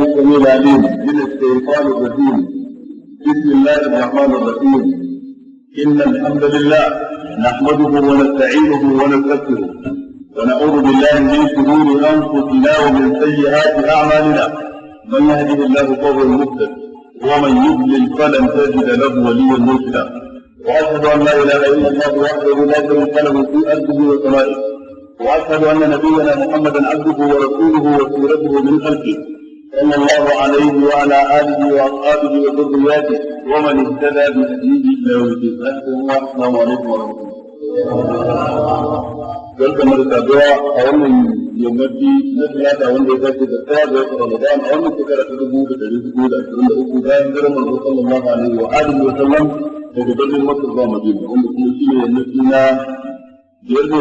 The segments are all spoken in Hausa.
السميع العليم من الشيطان الرجيم. بسم الله الرحمن الرحيم. إن الحمد لله نحمده ونستعينه ونستغفره ونعوذ بالله من شرور أنفسنا ومن سيئات أعمالنا. من يهده الله فهو المهتد ومن يضلل فلن تجد له وليا مرشدا. وأشهد أن لا إله إلا الله وحده لا شريك له في أرضه وسمائه. وأشهد أن نبينا محمدا عبده ورسوله وسيرته من خلقه صلى الله عليه وعلى آله وأصحابه وذرياته ومن اهتدى بهديه إلى يوم الدين. السلام عليكم ورحمة الله. barkan da saduwa a wannan yammaci na talata wanda ya dace da tsaya da wata Ramadan a wannan shekara ta 1423 bayan hijirar manzo sallallahu alaihi wa alihi wa sallam daga birnin Makka zuwa Madina, wanda kuma shi ne yammaci na biyar da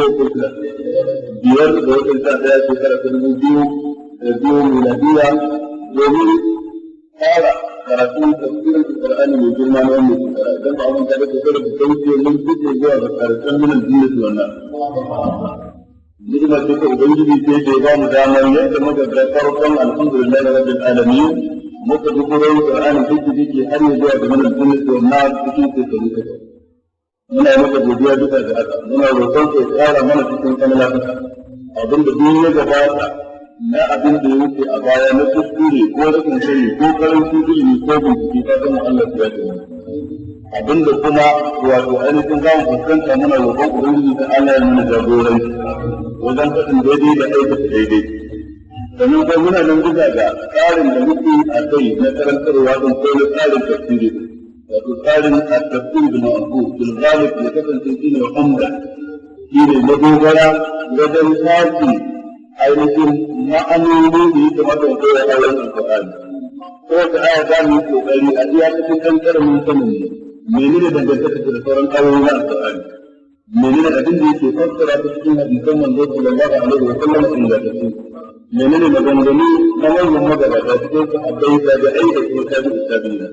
watan sha ɗaya shekara ta 2002 miladiya domin fara karatun tafsirin Qur'ani mai girma na wannan shekara. Idan ba mun kada shekara da sauke mun fice zuwa ga karatun minan duniya su wannan. Ni'ima ce ta Ubangiji sai da ya ba mu damar yadda muka ga farkon alhamdulillahi rabbil alamin muka ji gurin Qur'ani duk dake har ya zuwa ga minan duniya su wannan cikin shekaru ta. Muna maka godiya duka da haka. Muna roƙon ka tsara mana cikin kamala abinda duniya gabata na abin da ya wuce a baya na kuskure ko rashin sani ko karancin ilimi ko bincike ta zama Allah ya ce abin da kuma wato ainihin za mu fuskanta muna roƙon Ubangiji ta Allah ya nuna jagoranci wajen faɗin daidai da aikata daidai. Sannan kuma muna nan bisa ga tsarin da muke a kai na karantarwa don ko na tsarin tafsiri wato tsarin at-tafsir bil ma'qul bil ghalib ya kasance shine umda shine madogara wajen tafi ainihin ma'anoni da ya kamata mu koya a wannan Qur'ani. Ko ta aya za mu yi kokari a iya cikin kan karamin sanin menene dangantaka da sauran ayoyi na Qur'ani. Menene abin da yake fassara ta cikin hadisan manzo sallallahu alaihi wa sallam inda take. Menene maganganu na wannan magabata cikin sahabbai da aida ko tabi'ina.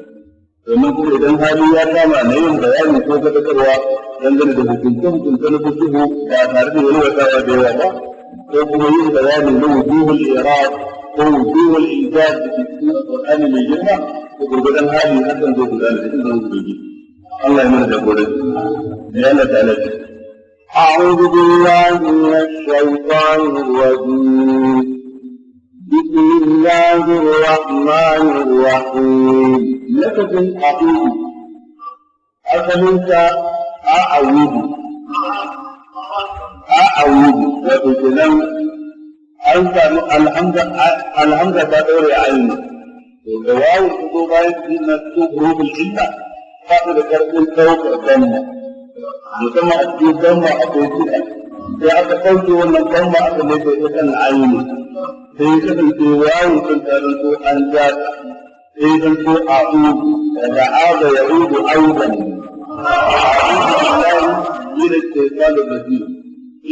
Domin kuma idan hali ya kama na yin bayani ko gabatarwa dangane da hukunce-hukunce na fiqh ba tare da wani watawa da yawa ba. ko kuma yin bayani na wujuhul i'rab ko wujuhul ijaz da cikin Qur'ani mai girma ko gurgudan hali hakan zai gudana da izinin Ubangiji. Allah ya mana jagoranci. Ya Allah ta'ala. أعوذ بالله من الشيطان الرجيم. بسم الله الرحمن الرحيم. لفظ أعوذ أصلك أعوذ wato kenan an samu alhamza ta daure aini to da wawu su zo bayan su na su hurufin illa ba su da karfin ɗaukar damma musamman a cikin damma akwai kuɗa sai aka ɗauke wannan damma aka mai da kan aini sai ya kasance wawu sun tarin ko an jata sai zan ko a'udu daga aza ya udu audan yin shaitan da rajim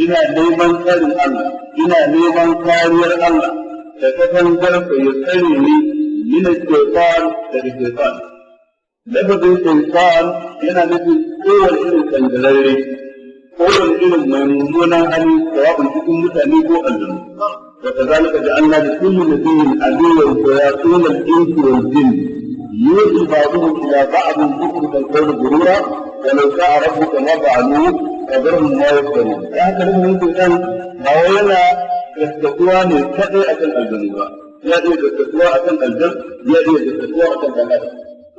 ina neman tsarin Allah ina neman kariyar Allah da kasangarsa ya tsare ni min shaitan daga shaitan. Lafazin shaitan yana nufin kowane irin kangararre kowane irin mai mummunan hali sawa'un cikin mutane ko aljanu. وكذلك جعلنا لكل نبي عدوا شياطين الانس والجن يوحي بعضهم الى بعض زخرف القول غرورا ولو شاء ربك ما فعلوه فذرهم ما يفترون. هذا لم يكن كان باوينا يستطيع ne kadai akan aljanu ba ya iya gaskatuwa akan aljan ya iya gaskatuwa akan dalal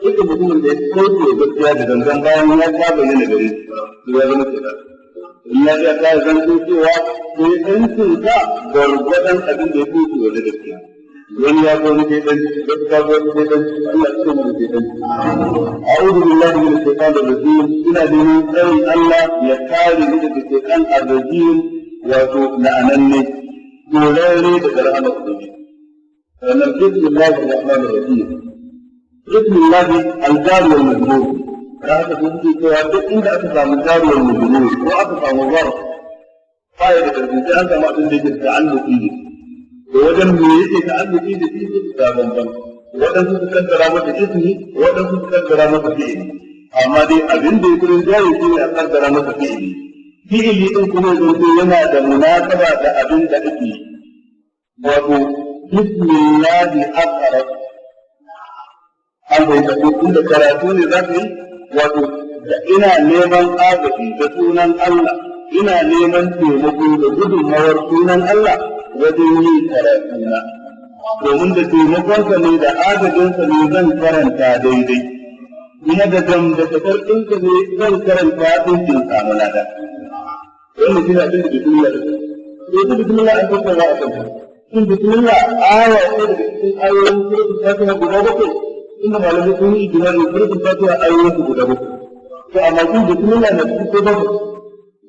duk mutumin da ya kauce gaskiya da gangan bayan ya saba yana gare shi ya zama kenan illa ya ta zanto cewa sai dancin ka gwargwadon abin da ya fi waje gaskiya wani ya zo ne dan gaskiya zo ne dan Allah ya tsare mu dan a'udhu billahi minash shaitanir rajim ina neman tsarin Allah ya kare ni daga shaitan ar-rajim wato la'ananne dorare daga rahmar ubangiji sannan bismillahir rahmanir rahim bismillahi al-jar wal majrur da haka sun ce cewa duk inda aka samu jariyar mujinu ko aka samu zarf baya da karfi sai an samu abin da yake ta'alluqi da to wajen me yake ta'alluqi da shi da bamban wadansu su kaddara mata ismi wadansu su kaddara mata fi'ili amma dai abin da yake jari shi ne a kaddara mata fi'ili fi'ili din kuma yanzu yana da munasaba da abin da ake wato bismillahi aqra an bai da da karatu ne za ka yi wato ina neman agaji da sunan Allah ina neman taimako da gudunmawar sunan Allah wajen yin karatu na domin da taimakonsa ne da agajinsa ne zan karanta daidai kuma da tafarkinsa ne zan karanta ɗinkin samu lada wannan shi ne abin da bismillah da bismillah an tattauna a kan shin bismillah aya ce daga cikin ayoyin suratul fatiha guda bakwai inda malamai sun yi ijma'i suratul fatiha ayoyin su guda bakwai to amma shin bismillah na cikin ko bakwai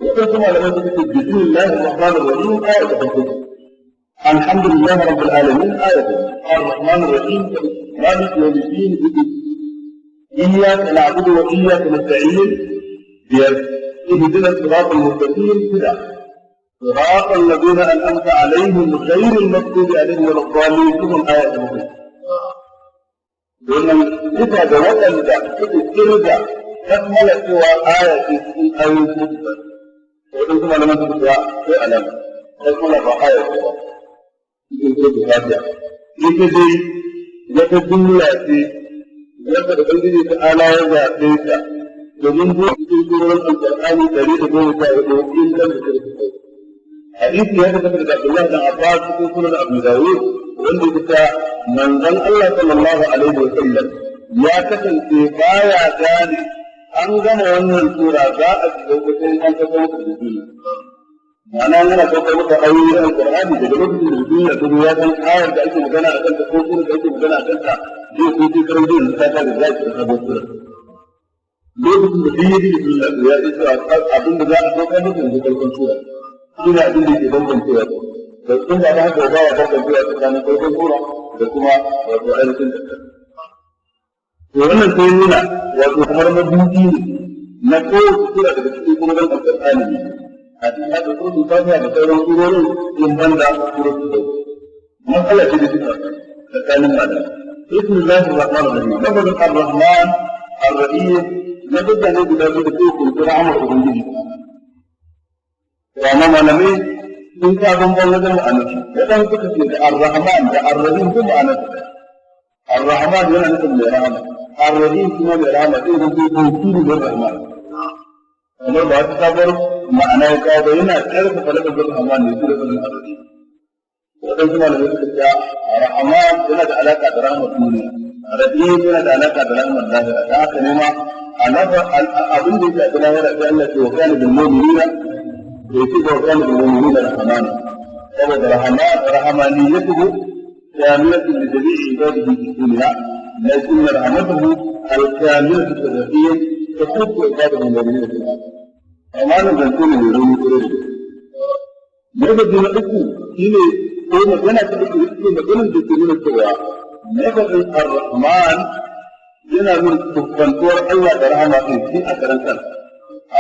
wadansu malamai suka ce bismillahir rahmanir rahim aya ta farko alhamdulillah rabbil alamin aya ta arrahmanir rahim maliki yawmiddin iyyaka na'budu wa iyyaka nasta'in biyar اهدنا الصراط المستقيم كذا صراط الذين انعمت عليهم غير المغضوب عليهم ولا الضالين ثم الايه الاخرى domin duka da waɗanda suke kirga kammala cewa aya ce cikin ayoyin kuka wajen kuma na masu kuka sai alama kammala ba aya ce ba cikin kuka fatiha ita dai wata jumla ce wanda da ɓangare ta ala ya zaɓe ta domin zuwa cikin surorin alƙur'ani 114 in dan da kirki hadisi ya tabbata daga Abdullah dan Abbas cikin sunan Abu Dawud wanda yake manzon Allah sallallahu alaihi wa sallam ya kasance baya gane an gama wannan sura za a ci lokacin an ta kawo da ma'ana yana kawo maka ayoyin alƙur'ani daga lokacin da duniya ta ya san ayar da ake magana a kanta ko sura da ake magana a kanta zai ko ci karin da ta da zaki da sabon sura lokacin da duniya da duniya ya isa abin da za a kawo maka da farkon sura ina abin da ke bambancewa da sun ba da haka ba ya bambancewa tsakanin farkon sura da kuma wato ainihin da to wannan sai nuna wato kamar mabuɗi ne na kowace sura daga cikin kuma don alƙur'ani ne a cikin haka surutun fatiha da sauran surorin in banda surutun sau matsala ce da suka tsakanin mata bismillahir rahmanir rahim lafazin ar-rahman ar-rahim na dukkan ne guda biyu da ke kunshi rahmar ubangiji amma malamai sun sa bambam wajen ma'anarsu wajen suka ce da ar-rahman da ar-rahim sun ma'anarsu ar-rahman yana nufin mai rahama ar-rahim kuma mai rahama sai da ke kunshi da rahman kamar ba ta sabar ma'ana ya kawo ba yana ƙarfafa lafazin rahman ne su da sanin ar-rahim wajen malamai suka ce ar-rahman yana da alaƙa da rahmar duniya ar-rahim yana da alaƙa da rahmar lahira da haka ne ma abin da ya shafi lahira sai Allah ce wa kana bil mu'minina يجب أن المؤمنين رحمانا فوض رحمانيته كاملة لجميع عباده في الدنيا لكن رحمته الكاملة الشرعية تخص عباده المؤمنين في الآخرة أمانا زنتون المؤمنين في الآخرة ماذا دون أكو إلي قوم جنة أكو إسكي مجنة جسرين السواء ماذا الرحمن جنة من تفنطور الله برحمة في أكرا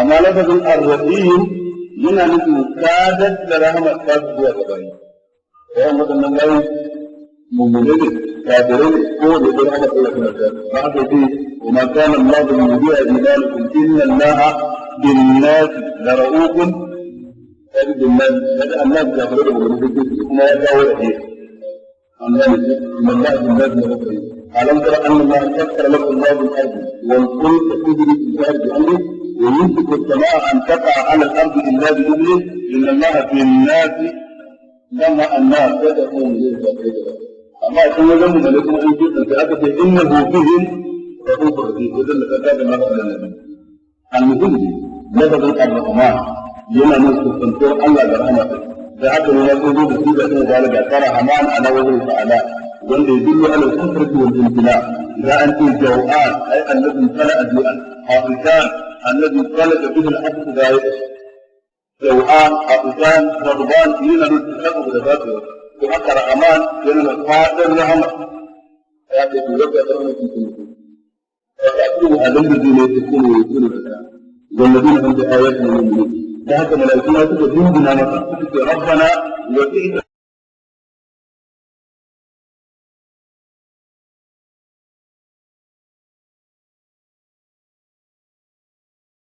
أما لفظ الرحيم yana nufin sadar da rahama ta zuwa ga bayi yawan waɗannan bayi mummune ne kafirai ne ko da ya rahama Allah ta ta ba haka ce kuma kana Allah da mudiya ibadakum inna Allah bin nas la ra'ufun kadi bin nas kada Allah ya fara da mummune kuma ya dawo da shi Allah ne inna Allah bin nas la ra'ufun alam tara anna Allah sakkara lakum ma bil ardi wal fulka tajri fil ardi amri ويمسك السماء أن تقع على الأرض إلا بإذنه إن الله في الناس لما الناس يدعون إليه أما كما ذنب لكم أن تأتي إنه بهم رؤوف رحيم وذل كتاب ما قال النبي المهم لفظ الرحمن ينا نسك التنطور الله برحمته فأكل يقول بسيطة ذلك ترى حمان على وجه تعالى والذي يدل على الكفرة والامتلاء إذا أنت الجوآن أي الذي امتلأ جوعا حافظان الذي خلق به الحق ذلك جوعان حافظان غضبان لنا نتحقق بذاته وحق رحمان لنا نتحقق الرحمة فيأتي في وجه رحمة كنتم وتأكلوا هذا الذين يتكون ويكون الفتاة والذين هم بآياتنا يؤمنون فهذا ملائكنا تجدون بنا نفسك ربنا وسعت